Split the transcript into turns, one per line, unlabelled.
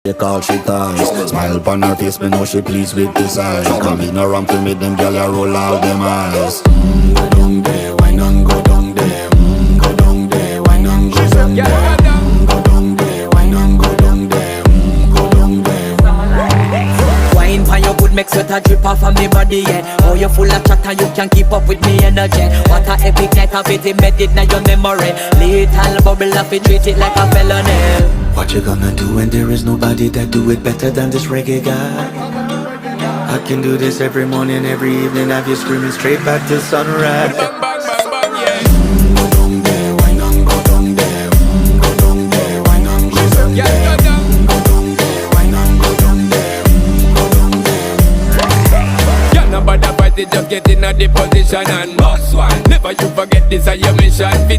They call she ties. Smile upon her face, me know she pleased with this eyes. Come in around to meet them, girl, you roll out them eyes. Go down there, why not go down there? Go down there, why not go down there? Go down there, why not go down there? Go down there.
Wine for your good, make sweat a drip off of me body, yeah. Oh, you full of chatter, you can keep up with me energy. What a epic night of it, embedded in your memory. Little bubble of it, treat it like a felony.
What you gonna do when there is nobody that do it better than this reggae guy? I can do this every morning, every evening, have you screaming straight back to sunrise.
Bang, bang, bang, bang, yeah.
Go down there, why not go down there? Go down there, why not go down there?
Yeah, go down.
Go down there, why not go down there? Go down there.
Yeah, nobody fight it, just get in a the position and boss one. Never you forget this is your mission.